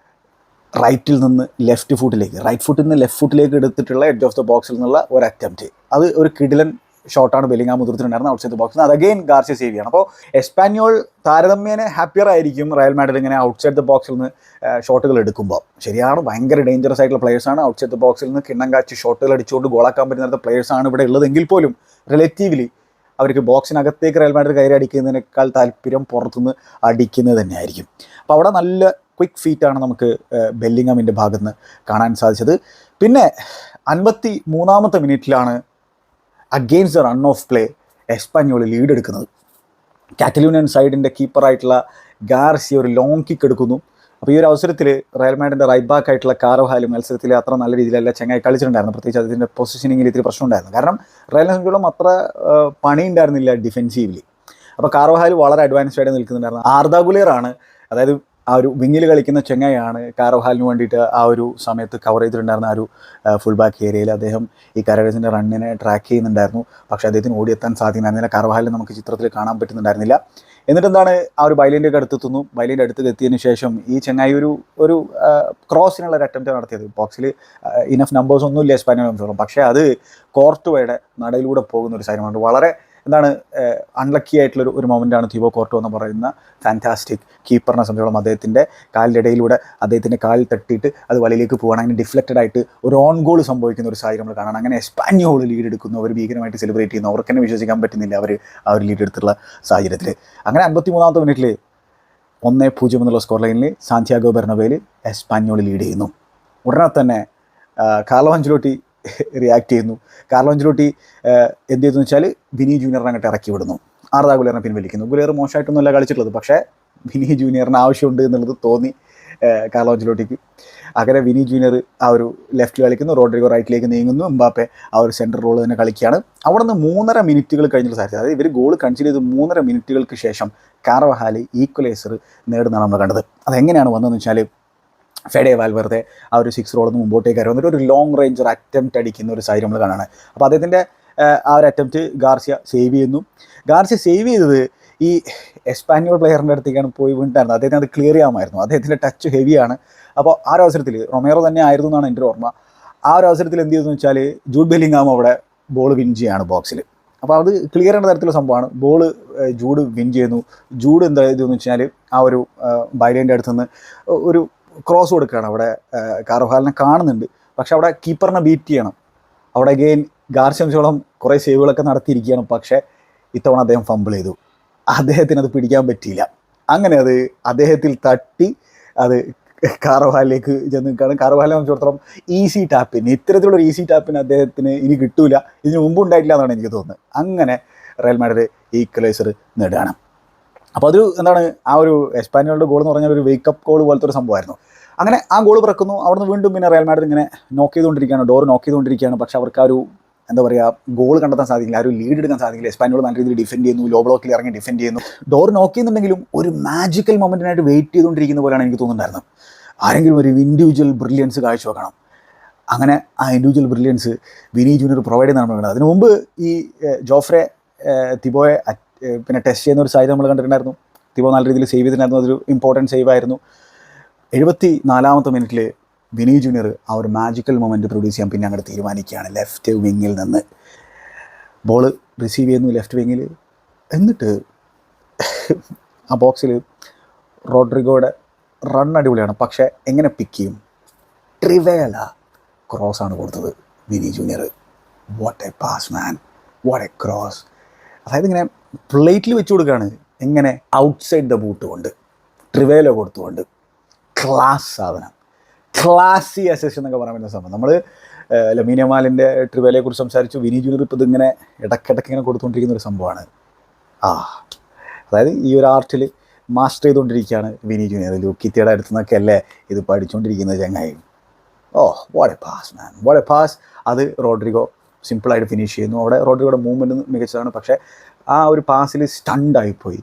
റൈറ്റിൽ നിന്ന് ലെഫ്റ്റ് ഫുട്ടിലേക്ക്, റൈറ്റ് ഫുട്ടിൽ നിന്ന് ലെഫ്റ്റ് ഫുട്ടിലേക്ക് എടുത്തിട്ടുള്ള എഡ്ജ് ഓഫ് ദ ബോക്സിൽ നിന്നുള്ള ഒരു അറ്റംപ്റ്റ്, അത് ഒരു കിടിലൻ ഷോട്ടാണ് ബെല്ലിംഗാം മുതിർത്തിട്ടുണ്ടായിരുന്നത് ഔട്ട്സൈഡ് ദ ബോക്സ്. അത് അഗെയിൻ ഗാർസിയ സേവ് ചെയ്യണം. അപ്പോൾ എസ്പാന്യോൾ താരതമ്യേന ഹാപ്പിയർ ആയിരിക്കും റയൽ മാഡ്രിഡ് ഇങ്ങനെ ഔട്ട്സൈഡ് ദ ബോക്സിൽ നിന്ന് ഷോട്ടുകൾ എടുക്കുമ്പോൾ. ശരിയാണ്, ഭയങ്കര ഡേഞ്ചറസ് ആയിട്ടുള്ള പ്ലേയേഴ്സാണ്. ഔട്ട്സൈഡ് ദ ബോക്സിൽ നിന്ന് കിണ്ണം കാച്ചി ഷോട്ടുകൾ അടിച്ചുകൊണ്ട് ഗോളാക്കാൻ പറ്റുന്ന പ്ലേയേഴ്സാണ് ഇവിടെ ഉള്ളതെങ്കിൽ പോലും റിലേറ്റീവ്ലി അവർക്ക് ബോക്സിനകത്തേക്ക് റയൽ മാഡ്രിഡ് കയറി അടിക്കുന്നതിനേക്കാൾ താല്പര്യം പുറത്തുനിന്ന് അടിക്കുന്നത് തന്നെയായിരിക്കും. അപ്പോൾ അവിടെ നല്ല ക്വിക്ക് ഫീറ്റാണ് നമുക്ക് ബെല്ലിംഗമിൻ്റെ ഭാഗത്ത് നിന്ന് കാണാൻ സാധിച്ചത്. പിന്നെ 53-ാമത്തെ മിനിറ്റിലാണ് against the run of play Espanyol lead എടുക്കുന്നത്. കാറ്റലൂണിയൻ സൈഡിൻ്റെ കീപ്പറായിട്ടുള്ള ഗാർസിയ ഒരു ലോങ് കിക്ക് എടുക്കുന്നു. അപ്പോൾ ഈ ഒരു അവസരത്തിൽ റയൽ മാഡ്രിഡിൻ്റെ റൈറ്റ് ബാക്ക് ആയിട്ടുള്ള കാർവഹാൽ മത്സരത്തിൽ അത്ര നല്ല രീതിയിലല്ല ചെങ്ങായി കളിച്ചിട്ടുണ്ടായിരുന്നു. പ്രത്യേകിച്ച് അതിൻ്റെ പൊസിഷനിങ്ങിൽ ഇത്തിരി പ്രശ്നമുണ്ടായിരുന്നു. കാരണം റയലിനെ സംബന്ധിച്ചോളം അത്ര പണി ഉണ്ടായിരുന്നില്ല ഡിഫെൻസീവ്ലി. അപ്പോൾ കാർവഹാൽ വളരെ അഡ്വാൻസ്ഡ് ആയിട്ട് നിൽക്കുന്നുണ്ടായിരുന്നു. ആർദാ ഗുലേറാണ്, അതായത് ആ ഒരു വിങ്ങിൽ കളിക്കുന്ന ചെങ്ങായാണ് കാർവഹാലിന് വേണ്ടിയിട്ട് ആ ഒരു സമയത്ത് കവർ ചെയ്തിട്ടുണ്ടായിരുന്ന ആ ഒരു ഫുൾ ബാക്ക് ഏരിയയിൽ അദ്ദേഹം ഈ കരേഴ്സിൻ്റെ റണ്ണിനെ ട്രാക്ക് ചെയ്യുന്നുണ്ടായിരുന്നു. പക്ഷേ അദ്ദേഹത്തിന് ഓടിയെത്താൻ സാധിക്കുന്നുണ്ടായിരുന്നില്ല. കാർവഹാലിനെ നമുക്ക് ചിത്രത്തിൽ കാണാൻ പറ്റുന്നുണ്ടായിരുന്നില്ല. എന്നിട്ട് എന്താണ്, ആ ഒരു ബൈലിൻ്റെ അടുത്തെത്തുന്നു. ബൈലിൻ്റെ അടുത്ത് എത്തിയതിന് ശേഷം ഈ ചെങ്ങായി ഒരു ക്രോസിനുള്ള ഒരു അറ്റംപ്റ്റ് നടത്തിയത്. ബോക്സിൽ ഇനഫ് നമ്പേഴ്സ് ഒന്നുമില്ല എസ്പാന്യോളെ സംബന്ധിച്ചോളം. പക്ഷേ അത് കോർട്ടുവയുടെ നടയിലൂടെ പോകുന്ന ഒരു സാധനമാണ്. വളരെ അൺലക്കി ആയിട്ടുള്ളൊരു മൊമെൻ്റാണ് തിബോ കോർട്ടോ എന്ന് പറയുന്ന ഫാൻറ്റാസ്റ്റിക് കീപ്പറിനെ സംബന്ധിച്ചോളം. അദ്ദേഹത്തിൻ്റെ കാലിൻ്റെ ഇടയിലൂടെ അദ്ദേഹത്തിൻ്റെ കാലിൽ തട്ടിയിട്ട് അത് വലയിലേക്ക് പോകണം. അങ്ങനെ ഡിഫ്ലക്റ്റഡ് ആയിട്ട് ഒരു ഓൺ ഗോൾ സംഭവിക്കുന്ന ഒരു സാഹചര്യം നമ്മൾ കാണണം. അങ്ങനെ എസ്പാന്യോൾ ലീഡ് എടുക്കുന്നു. അവർ ഭീകരമായിട്ട് സെലിബ്രേറ്റ് ചെയ്യുന്നു. അവർക്ക് തന്നെ വിശ്വസിക്കാൻ പറ്റുന്നില്ല അവർ ആ ഒരു ലീഡ് എടുത്തുള്ള സാഹചര്യത്തിൽ. അങ്ങനെ 53-ാമത്തെ മിനിറ്റിൽ 1-0 എന്നുള്ള സ്കോർ ലൈനിൽ സാന്റിയാഗോ ബെർണബേയിൽ എസ്പാന്യോൾ ലീഡ് ചെയ്യുന്നു. ഉടനെ തന്നെ കാർലോ അഞ്ചലോട്ടി റിയാക്ട് ചെയ്യുന്നു. കാർലോ അഞ്ചലോട്ടി എന്ത് ചെയ്തെന്ന് വെച്ചാൽ വിനി ജൂനിയറിനെ അങ്ങോട്ട് ഇറക്കി വിടുന്നു. ആർദാ ഗുലേറിനെ പിൻവലിക്കുന്നു. ഗുലേർ മോശമായിട്ടൊന്നുമല്ല കളിച്ചിട്ടുള്ളത്, പക്ഷേ വിനി ജൂനിയറിന് ആവശ്യമുണ്ട് എന്നുള്ളത് തോന്നി കാർലോ അഞ്ചലോട്ടിക്ക്. അങ്ങനെ വിനി ജൂനിയർ ആ ഒരു ലെഫ്റ്റിൽ കളിക്കുന്നു, റോഡ്രിഗോ റൈറ്റിലേക്ക് നീങ്ങുന്നു, എംബാപ്പെ ആ ഒരു സെൻട്രൽ റോൾ തന്നെ കളിക്കുകയാണ്. അവിടെ നിന്ന് 3.5 മിനിറ്റുകൾ കഴിഞ്ഞുള്ള സാഹചര്യം, അതായത് ഇവർ ഗോൾ കൺസിഡർ ചെയ്ത് 3.5 മിനിറ്റുകൾക്ക് ശേഷം കാർവഹാൽ ഈക്വലൈസർ നേടുന്നതാണ് നമ്മൾ കണ്ടത്. അതെങ്ങനെയാണ് വന്നതെന്ന് വെച്ചാൽ ഫെഡെ വാൽവെർദെ ആ ഒരു 6 റോളിൽ നിന്ന് മുമ്പോട്ടേക്ക് വന്നിട്ട് ഒരു ലോങ് റേഞ്ചർ അറ്റംപ്റ്റ് അടിക്കുന്ന ഒരു സാഹചര്യം നമ്മൾ കാണാണ്. അപ്പോൾ അദ്ദേഹത്തിൻ്റെ ആ ഒരു അറ്റംപ്റ്റ് ഗാർസിയ സേവ് ചെയ്യുന്നു. ഗാർസിയ സേവ് ചെയ്തത് ഈ എസ്പാന്യോൾ പ്ലെയറിൻ്റെ അടുത്തേക്കാണ് പോയി വീണിട്ടായിരുന്നു. അദ്ദേഹത്തിന് അത് ക്ലിയർ ചെയ്യാമായിരുന്നു. അദ്ദേഹത്തിൻ്റെ ടച്ച് ഹെവിയാണ്. അപ്പോൾ ആ ഒരു അവസരത്തിൽ റൊമേറോ തന്നെ ആയിരുന്നു എന്നാണ് എൻ്റെ ഓർമ്മ. ആ ഒരു അവസരത്തിൽ എന്ത് ചെയ്തെന്ന് വെച്ചാൽ ജൂഡ് ബെല്ലിംഗാം അവിടെ ബോൾ വിൻ ചെയ്യാണ് ബോക്സിൽ. അപ്പോൾ അത് ക്ലിയർ ചെയ്യുന്ന തരത്തിലുള്ള സംഭവമാണ്. ബോൾ ജൂഡ് വിൻ ചെയ്യുന്നു. ജൂഡ് എന്താ ചെയ്തെന്ന് വെച്ചാൽ ആ ഒരു ബൈലൈൻ്റെ അടുത്തുനിന്ന് ഒരു ക്രോസ് കൊടുക്കുകയാണ്. അവിടെ കാർവഹാലിനെ കാണുന്നുണ്ട്, പക്ഷെ അവിടെ കീപ്പറിനെ ബീറ്റ് ചെയ്യണം. അവിടെ അഗെയിൻ ഗാർസിയോളം കുറേ സേവുകളൊക്കെ നടത്തിയിരിക്കുകയാണ്. പക്ഷേ ഇത്തവണ അദ്ദേഹം ഫംബിൾ ചെയ്തു. അദ്ദേഹത്തിന് അത് പിടിക്കാൻ പറ്റിയില്ല. അങ്ങനെ അത് അദ്ദേഹത്തിൽ തട്ടി അത് കാർവഹാലിലേക്ക് ചെന്ന് നിൽക്കുകയാണ്. കാർവഹാലിനെ സംബന്ധിച്ചിടത്തോളം ഈസി ടാപ്പിന്, ഇത്തരത്തിലുള്ളൊരു ഈസി ടാപ്പിന് അദ്ദേഹത്തിന് ഇനി കിട്ടൂല, ഇതിന് മുമ്പ് ഉണ്ടായിട്ടില്ല എന്നാണ് എനിക്ക് തോന്നുന്നത്. അങ്ങനെ റയൽ മാഡ്രിഡ് ഈക്വലൈസർ നേടുകയാണ്. അപ്പോൾ അതൊരു ആ ഒരു എസ്പാന്യോളുടെ ഗോൾ എന്ന് പറഞ്ഞാൽ ഒരു വേക്കപ്പ് ഗോൾ പോലത്തെ ഒരു സംഭവമായിരുന്നു. അങ്ങനെ ആ ഗോൾ പിറക്കുന്നു. അവിടുന്ന് വീണ്ടും പിന്നെ റയൽ മാഡ്രിഡ് ഇങ്ങനെ നോക്ക് ചെയ്തുകൊണ്ടിരിക്കുകയാണ്, ഡോർ നോക്ക് ചെയ്തുകൊണ്ടിരിക്കുകയാണ്. പക്ഷേ അവർക്ക് ആ ഒരു ഗോൾ കണ്ടെത്താൻ സാധിക്കില്ല, ആ ഒരു ലീഡ് എടുക്കാൻ സാധിക്കില്ല. എസ്പാന്യോൾ നല്ല രീതിയിൽ ഡിഫെൻഡ് ചെയ്യുന്നു, ലോ ബ്ലോക്കിൽ ഇറങ്ങി ഡിഫെൻഡ് ചെയ്യുന്നു. ഡോർ നോക്ക് ചെയ്യുന്നുണ്ടെങ്കിലും ഒരു മാജിക്കൽ മൊമെൻറ്റിനായിട്ട് വെയിറ്റ് ചെയ്തുകൊണ്ടിരിക്കുന്ന പോലെയാണ് എനിക്ക് തോന്നുന്നുണ്ടായിരുന്നത്. ആരെങ്കിലും ഒരു ഇൻഡിവിജ്വൽ ബ്രില്യൻസ് കാഴ്ചവെക്കണം. അങ്ങനെ ആ individual brilliance Vini Junior provide ചെയ്യുന്നതാണ് വേണ്ടത്. അതിനു മുമ്പ് ഈ ജോഫ്രെ തിബോയെ പിന്നെ ടെസ്റ്റ് ചെയ്യുന്ന ഒരു സാഹചര്യം നമ്മൾ കണ്ടിട്ടുണ്ടായിരുന്നു. തിബോ നല്ല രീതിയിൽ സേവ് ചെയ്തിട്ടുണ്ടായിരുന്നു. അതൊരു ഇമ്പോർട്ടൻറ്റ് സേവ് ആയിരുന്നു. 74-ാമത്തെ മിനിറ്റിൽ വിനി ജൂനിയർ ആ ഒരു മാജിക്കൽ മൊമെൻറ്റ് പ്രൊഡ്യൂസ് ചെയ്യാൻ പിന്നെ അങ്ങോട്ട് തീരുമാനിക്കുകയാണ്. ലെഫ്റ്റ് വിങ്ങിൽ നിന്ന് ബോൾ റിസീവ് ചെയ്യുന്നു ലെഫ്റ്റ് വിങ്ങിൽ. എന്നിട്ട് ആ ബോക്സിൽ റോഡ്രിഗോയുടെ റൺ അടിപൊളിയാണ്, പക്ഷേ എങ്ങനെ പിക്ക് ചെയ്യും? ട്രിവേല ക്രോസാണ് കൊടുത്തത് Vini junior. What a pass man, what a cross. അതായത് ഇങ്ങനെ പ്ലേറ്റിൽ വെച്ച് കൊടുക്കുകയാണ്, എങ്ങനെ ഔട്ട്സൈഡ് ദ ബൂട്ട് കൊണ്ട് ട്രിവേല കൊടുത്തുകൊണ്ട്. ക്ലാസ് സാധനം, ക്ലാസി അസിസ്റ്റ് എന്നൊക്കെ പറയാൻ പറ്റുന്ന സംഭവം. നമ്മൾ ലമീൻ യമാലിൻ്റെ ട്രിവേലയെക്കുറിച്ച് സംസാരിച്ചു. വിനി ജൂനിയർ ഇപ്പോൾ ഇതിങ്ങനെ ഇടയ്ക്കിടയ്ക്ക് ഇങ്ങനെ കൊടുത്തുകൊണ്ടിരിക്കുന്ന ഒരു സംഭവമാണ്. അതായത് ഈ ഒരു ആർട്ടിൽ മാസ്റ്റർ ചെയ്തുകൊണ്ടിരിക്കുകയാണ് വിനി ജൂനിയർ. ലൂക്കിത്തിയുടെ അടുത്തു നിന്നൊക്കെ അല്ലേ ഇത് പഠിച്ചുകൊണ്ടിരിക്കുന്നത് ചങ്ങായി. What a pass man, what a pass. അത് റോഡ്രിഗോ സിമ്പിളായിട്ട് ഫിനിഷ് ചെയ്യുന്നു. അവിടെ റോഡ്രിഗോയുടെ മൂവ്മെൻറ്റ് മികച്ചതാണ്, പക്ഷേ ആ ഒരു പാസിൽ സ്റ്റണ്ടായിപ്പോയി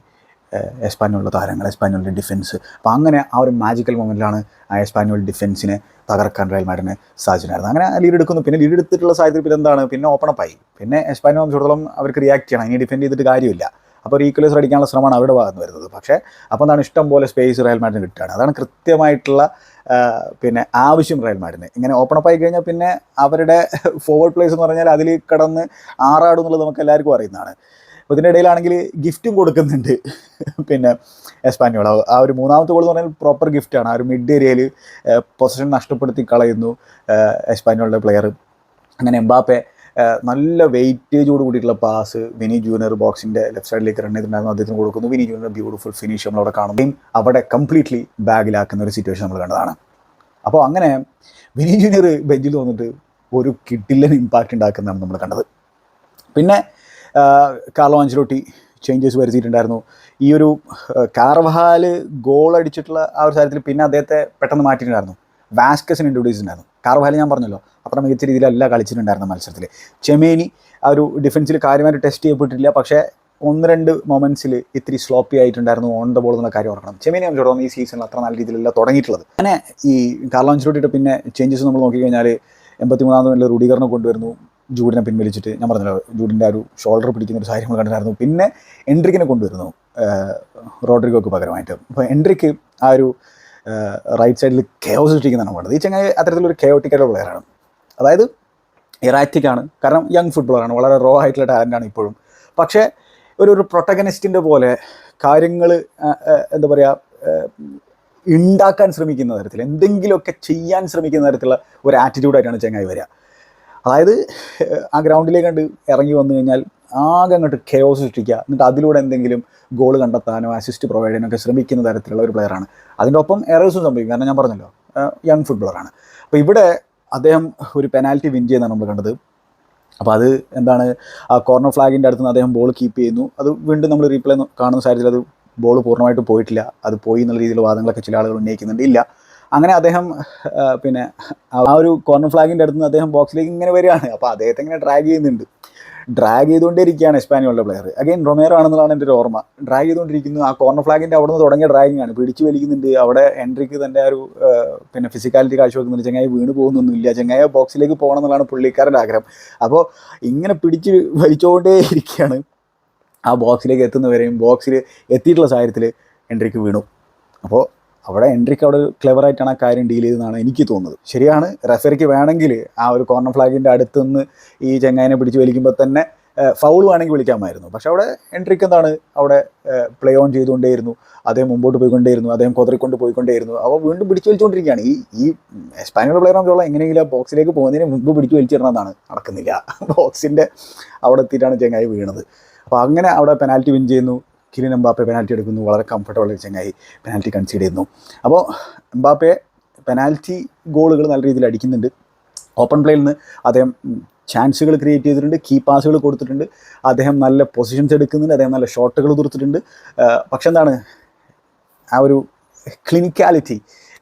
എസ്പാന്യോളിലെ താരങ്ങൾ, എസ്പാന്യോളിൻ്റെ ഡിഫൻസ്. അപ്പോൾ അങ്ങനെ ആ ഒരു മാജിക്കൽ മൊമെൻറ്റിലാണ് ആ എസ്പാന്യോൾ ഡിഫൻസിനെ തകർക്കാൻ റയൽ മാഡ്രിഡിന് സാധിച്ചിട്ടുണ്ടായിരുന്നു. അങ്ങനെ ലീഡ് എടുക്കുന്നു. പിന്നെ ലീഡ് എടുത്തിട്ടുള്ള സാഹചര്യത്തിൽ പിന്നെ ഓപ്പണപ്പായി. പിന്നെ എസ്പാന്യോൾ സംബന്ധിച്ചിടത്തോളം അവർക്ക് റിയാക്ട് ചെയ്യണം. ഇനി ഡിഫെൻഡ് ചെയ്തിട്ട് കാര്യമില്ല. അപ്പോൾ ഒരു ഈക്വലൈസർ അടിക്കാനുള്ള ശ്രമമാണ് അവരുടെ ഭാഗത്ത് വരുന്നത്. പക്ഷേ അപ്പോൾ എന്താണ്, ഇഷ്ടം പോലെ സ്പേസ് റയൽ മാഡ്രിഡിന് കിട്ടുകയാണ്. അതാണ് കൃത്യമായിട്ടുള്ള പിന്നെ ആവശ്യം റയൽ മാഡ്രിഡിന്. ഇങ്ങനെ ഓപ്പൺ അപ്പ് ആയി കഴിഞ്ഞാൽ പിന്നെ അവരുടെ ഫോർവേഡ് പ്ലേസ് എന്ന് പറഞ്ഞാൽ അതിൽ കടന്ന് ആറാടും എന്നുള്ളത് നമുക്ക് എല്ലാവർക്കും അറിയുന്നതാണ്. അപ്പോൾ ഇതിൻ്റെ ഇടയിലാണെങ്കിൽ ഗിഫ്റ്റും കൊടുക്കുന്നുണ്ട് പിന്നെ എസ്പാന്യോൾ. ആ ഒരു മൂന്നാമത്തെ ഗോൾ എന്ന് പറഞ്ഞാൽ പ്രോപ്പർ ഗിഫ്റ്റാണ്. ആ ഒരു മിഡ് ഏരിയയിൽ പൊസിഷൻ നഷ്ടപ്പെടുത്തി കളയുന്നു എസ്പാന്യോളുടെ പ്ലെയർ. അങ്ങനെ എംബാപ്പെ നല്ല വെയിറ്റേജോട് കൂടിയിട്ടുള്ള പാസ് വിനി ജൂനിയർ ബോക്സിൻ്റെ ലെഫ്റ്റ് സൈഡിലേക്ക് റൺ ചെയ്തിട്ടുണ്ടായിരുന്നു, അദ്ദേഹത്തിന് കൊടുക്കുന്നു. വിനി ജൂനിയർ ബ്യൂട്ടിഫുൾ ഫിനിഷ് നമ്മളവിടെ കാണുകയും അവിടെ കംപ്ലീറ്റ്ലി ബാഗിലാക്കുന്ന ഒരു സിറ്റുവേഷൻ നമ്മൾ കണ്ടതാണ്. അപ്പോൾ അങ്ങനെ വിനി ജൂനിയർ ബെഞ്ചിൽ വന്നിട്ട് ഒരു കിഡിലൻ ഇമ്പാക്റ്റ് ഉണ്ടാക്കുന്നതാണ് നമ്മൾ കണ്ടത്. പിന്നെ കാർലോ ആഞ്ചലോട്ടി ചേഞ്ചസ് വരുത്തിയിട്ടുണ്ടായിരുന്നു. ഈ ഒരു കാർവഹാൽ ഗോൾ അടിച്ചിട്ടുള്ള ആ ഒരു കാര്യത്തിൽ പിന്നെ അദ്ദേഹത്തെ പെട്ടെന്ന് മാറ്റിയിട്ടുണ്ടായിരുന്നു. വാസ്കസിന് ഇൻട്രൊഡ്യൂസ് ഉണ്ടായിരുന്നു. കാർവഹാൽ ഞാൻ പറഞ്ഞല്ലോ അത്ര മികച്ച രീതിയിലല്ല കളിച്ചിട്ടുണ്ടായിരുന്ന മത്സരത്തിൽ. ചെമേനി ആ ഒരു ഡിഫൻസിൽ കാര്യമായിട്ട് ടെസ്റ്റ് ചെയ്യപ്പെട്ടിട്ടില്ല, പക്ഷേ 1-2 മൊമെൻറ്റ്സിൽ ഇത്തിരി സ്ലോപ്പി ആയിട്ടുണ്ടായിരുന്നു ഓൺ ദ ബോൾ എന്നുള്ള കാര്യം ഓർക്കണം. ചെമേനി നമുക്ക് ഈ സീസണിൽ അത്ര നല്ല രീതിയിലല്ല തുടങ്ങിയിട്ടുള്ളത്. അങ്ങനെ ഈ കാർലോ ആഞ്ചലോട്ടിയുടെ പിന്നെ ചേഞ്ചസ് നമ്മൾ നോക്കിക്കഴിഞ്ഞാൽ 83-ാം മിനിറ്റിൽ റുഡിഗറിനെ കൊണ്ടുവരുന്നു, ജൂഡിനെ പിൻവലിച്ചിട്ട്. ഞാൻ പറഞ്ഞല്ലോ ജൂഡിൻ്റെ ആ ഒരു ഷോൾഡർ പിടിക്കുന്ന ഒരു കാര്യങ്ങൾ കണ്ടിട്ടുണ്ടായിരുന്നു. പിന്നെ എൻട്രിക്കിനെ കൊണ്ടുവരുന്നു റോഡ്രിഗോക്ക് പകരമായിട്ട്. അപ്പോൾ എൻട്രിക്ക് ആ ഒരു റൈറ്റ് സൈഡിൽ കെയോസ് സൃഷ്ടിക്കുന്നതാണ് വേണ്ടത്. ഈ ചങ്ങായി അത്തരത്തിലൊരു കെയോട്ടിക്കായിട്ടുള്ള പ്ലെയറാണ്. അതായത് ഇറാറ്റിക്കാണ്, കാരണം യങ് ഫുട്ബോളറാണ്, വളരെ റോ ആയിട്ടുള്ള ടാലൻ്റാണ് ഇപ്പോഴും. പക്ഷേ ഒരു പ്രൊട്ടഗനിസ്റ്റിൻ്റെ പോലെ കാര്യങ്ങൾ എന്താ പറയുക ഉണ്ടാക്കാൻ ശ്രമിക്കുന്ന തരത്തിൽ, എന്തെങ്കിലുമൊക്കെ ചെയ്യാൻ ശ്രമിക്കുന്ന തരത്തിലുള്ള ഒരു ആറ്റിറ്റ്യൂഡായിട്ടാണ് ചങ്ങായി വരിക. അതായത് ആ ഗ്രൗണ്ടിലേക്ക് കണ്ട് ഇറങ്ങി വന്നു കഴിഞ്ഞാൽ ആകെ അങ്ങോട്ട് കെയോസ് സൃഷ്ടിക്കുക, എന്നിട്ട് അതിലൂടെ എന്തെങ്കിലും ഗോൾ കണ്ടെത്താനോ അസിസ്റ്റ് പ്രൊവൈഡ് ചെയ്യാനൊക്കെ ശ്രമിക്കുന്ന തരത്തിലുള്ള ഒരു പ്ലെയറാണ്. അതിൻ്റെ ഒപ്പം എറേഴ്സും സംഭവിക്കും, കാരണം ഞാൻ പറഞ്ഞല്ലോ യങ് ഫുട്ബോളറാണ്. അപ്പോൾ ഇവിടെ അദ്ദേഹം ഒരു പെനാൽറ്റി വിൻ ചെയ്യുന്നതാണ് നമ്മൾ കണ്ടത്. അപ്പോൾ അത് എന്താണ്, ആ കോർണർ ഫ്ലാഗിൻ്റെ അടുത്ത് നിന്ന് അദ്ദേഹം ബോൾ കീപ്പ് ചെയ്യുന്നു. അത് വീണ്ടും നമ്മൾ റീപ്ലേ കാണുന്ന സാഹചര്യത്തിൽ അത് ബോൾ പൂർണ്ണമായിട്ട് പോയിട്ടില്ല, അത് പോയി എന്നുള്ള രീതിയിലുള്ള വാദങ്ങളൊക്കെ ചില ആളുകൾ ഉന്നയിക്കുന്നുണ്ട്. ഇല്ല, അങ്ങനെ അദ്ദേഹം പിന്നെ ആ ഒരു കോർണർ ഫ്ലാഗിൻ്റെ അടുത്ത് നിന്ന് അദ്ദേഹം ബോക്സിലേക്ക് ഇങ്ങനെ വരികയാണ്. അപ്പോൾ അദ്ദേഹത്തെ ഇങ്ങനെ ഡ്രാഗ് ചെയ്തുകൊണ്ടേയിരിക്കുകയാണ് എസ്പാന്യോളുടെ പ്ലെയർ. അഗൈൻ റൊമേറോ ആണെന്നുള്ളതാണ് എൻ്റെ ഒരു ഓർമ്മ. ഡ്രാഗ് ചെയ്തുകൊണ്ടിരിക്കുന്നു. ആ കോർണർ ഫ്ലാഗിൻ്റെ അവിടെ നിന്ന് തുടങ്ങിയ ഡ്രാഗിങ് ആണ്, പിടിച്ച് വലിക്കുന്നുണ്ട്. അവിടെ എൻട്രിക്ക് തൻ്റെ ആ ഒരു പിന്നെ ഫിസിക്കാലിറ്റി കാഴ്ചവെക്കുന്നുണ്ട്. ചങ്ങായി വീണ് പോകുന്നൊന്നുമില്ല, ചങ്ങായി ബോക്സിലേക്ക് പോകണം എന്നുള്ളതാണ് പുള്ളിക്കാരൻ്റെ ആഗ്രഹം. അപ്പോൾ ഇങ്ങനെ പിടിച്ച് വലിച്ചുകൊണ്ടേ ഇരിക്കുകയാണ്. ആ ബോക്സിലേക്ക് എത്തുന്നവരെയും ബോക്സിൽ എത്തിയിട്ടുള്ള സാഹചര്യത്തിൽ എൻട്രിക്ക് വീണു. അപ്പോൾ അവിടെ എൻട്രിക്ക് അവിടെ ക്ലെവറായിട്ടാണ് ആ കാര്യം ഡീൽ ചെയ്തതെന്നാണ് എനിക്ക് തോന്നുന്നത്. ശരിയാണ്, റെഫറിക്ക് വേണമെങ്കിൽ ആ ഒരു കോർണർ ഫ്ലാഗിൻ്റെ അടുത്തുനിന്ന് ഈ ചെങ്ങായിനെ പിടിച്ച് വലിക്കുമ്പോൾ തന്നെ ഫൗൾ വേണമെങ്കിൽ വിളിക്കാമായിരുന്നു. പക്ഷേ അവിടെ എൻട്രിക്ക് എന്താണ്, അവിടെ പ്ലേ ഓൺ ചെയ്തുകൊണ്ടേയിരുന്നു, അദ്ദേഹം മുമ്പോട്ട് പോയിക്കൊണ്ടേയിരുന്നു, അദ്ദേഹം കുതറിക്കൊണ്ട് പോയിക്കൊണ്ടേയിരുന്നു. അപ്പോൾ വീണ്ടും പിടിച്ച് വലിച്ചുകൊണ്ടിരിക്കുകയാണ്. ഈ എസ്പാന്യോൾ പ്ലെയർ ആണെന്നുള്ള എങ്ങനെയെങ്കിലും ആ ബോക്സിലേക്ക് പോകുന്നതിന് മുമ്പ് പിടിച്ച് വലിച്ചിടണമെന്നാണ്, നടക്കുന്നില്ല. ബോക്സിൻ്റെ അവിടെ എത്തിയിട്ടാണ് ചെങ്ങായി വീണത്. അപ്പോൾ അങ്ങനെ അവിടെ പെനാൽറ്റി വിൻ ചെയ്യുന്നു. കിലിയൻ എംബാപ്പെ പെനാൽറ്റി എടുക്കുന്നു, വളരെ കംഫർട്ടബിൾ ചങ്ങായി പെനാൽറ്റി കൺസീഡ് ചെയ്യുന്നു. അപ്പോൾ എംബാപ്പെ പെനാൽറ്റി ഗോളുകൾ നല്ല രീതിയിൽ അടിക്കുന്നുണ്ട്. ഓപ്പൺ പ്ലേയിൽ നിന്ന് അദ്ദേഹം ചാൻസുകൾ ക്രിയേറ്റ് ചെയ്തിട്ടുണ്ട്, കീ പാസുകൾ കൊടുത്തിട്ടുണ്ട്, അദ്ദേഹം നല്ല പൊസിഷൻസ് എടുക്കുന്നുണ്ട്, അദ്ദേഹം നല്ല ഷോട്ടുകൾ തീർത്തിട്ടുണ്ട്. പക്ഷെ എന്താണ്, ആ ഒരു ക്ലിനിക്കാലിറ്റി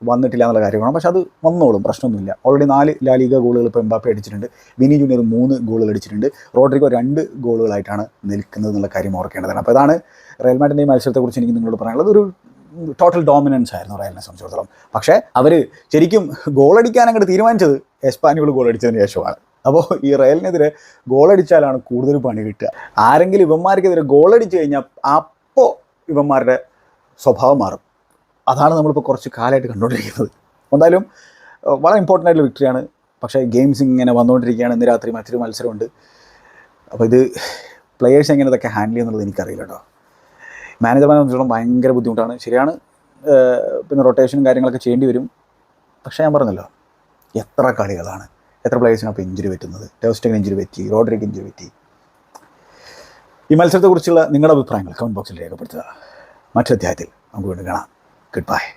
വന്നിട്ടില്ല എന്നുള്ള കാര്യമാണ്. പക്ഷെ അത് വന്നോളും, പ്രശ്നമൊന്നുമില്ല. ഓൾറെഡി 4 ലാലിഗ ഗോളുകൾ ഇപ്പോൾ എംബാപ്പെ അടിച്ചിട്ടുണ്ട്. വിനി ജൂനിയർ 3 ഗോളുകൾ അടിച്ചിട്ടുണ്ട്. റോഡ്രിഗോ 2 ഗോളുകളായിട്ടാണ് നിൽക്കുന്നത് എന്നുള്ള കാര്യം ഓർക്കേണ്ടതാണ്. അപ്പോൾ ഇതാണ് റയൽ മാഡ്രിഡിൻ്റെ മത്സരത്തെക്കുറിച്ച് എനിക്ക് നിങ്ങളോട് പറയാനുള്ളത്. ഒരു ടോട്ടൽ ഡോമിനൻസ് ആയിരുന്നു റയലിനെ സംബന്ധിച്ചിടത്തോളം. പക്ഷേ അവർ ശരിക്കും ഗോളടിക്കാൻ അങ്ങോട്ട് തീരുമാനിച്ചത് എസ്പാന്യോൾ ഗോളടിച്ചതിന് ശേഷമാണ്. അപ്പോൾ ഈ റയലിനെതിരെ ഗോളടിച്ചാലാണ് കൂടുതൽ പണി കിട്ടുക. ആരെങ്കിലും ഇവന്മാർക്കെതിരെ ഗോളടിച്ച് കഴിഞ്ഞാൽ അപ്പോൾ ഇവന്മാരുടെ സ്വഭാവം മാറും. അതാണ് നമ്മളിപ്പോൾ കുറച്ച് കാലമായിട്ട് കണ്ടുകൊണ്ടിരിക്കുന്നത്. എന്തായാലും വളരെ ഇമ്പോർട്ടൻ്റ് ആയിട്ടുള്ള വിക്ടറിയാണ്. പക്ഷേ ഗെയിംസ് ഇങ്ങനെ വന്നുകൊണ്ടിരിക്കുകയാണ്. ഇന്ന് രാത്രി മറ്റൊരു മത്സരമുണ്ട്. അപ്പോൾ ഇത് പ്ലെയേഴ്സ് എങ്ങനെ ഇതൊക്കെ ഹാൻഡിൽ ചെയ്യുന്നുള്ളത് എനിക്കറിയില്ല കേട്ടോ. മാനേജർമാരെ സംബന്ധിച്ചിടത്തോളം ഭയങ്കര ബുദ്ധിമുട്ടാണ്. ശരിയാണ്, പിന്നെ റൊട്ടേഷനും കാര്യങ്ങളൊക്കെ ചെയ്യേണ്ടി വരും. പക്ഷേ ഞാൻ പറഞ്ഞല്ലോ, എത്ര കളികളാണ്, എത്ര പ്ലേയേഴ്സിനാണ് ഇപ്പോൾ ഇഞ്ചുറി പറ്റുന്നത്. ടെർ സ്റ്റെഗൻ ഇഞ്ചുറി പറ്റി, റോഡ്രിഗോ ഇഞ്ചുറി പറ്റി. ഈ മത്സരത്തെക്കുറിച്ചുള്ള നിങ്ങളുടെ അഭിപ്രായങ്ങൾ കമൻറ്റ് ബോക്സിൽ രേഖപ്പെടുത്തുക. മറ്റൊരു അധ്യായത്തിൽ നമുക്ക് വീണ്ടും കാണാം. Goodbye.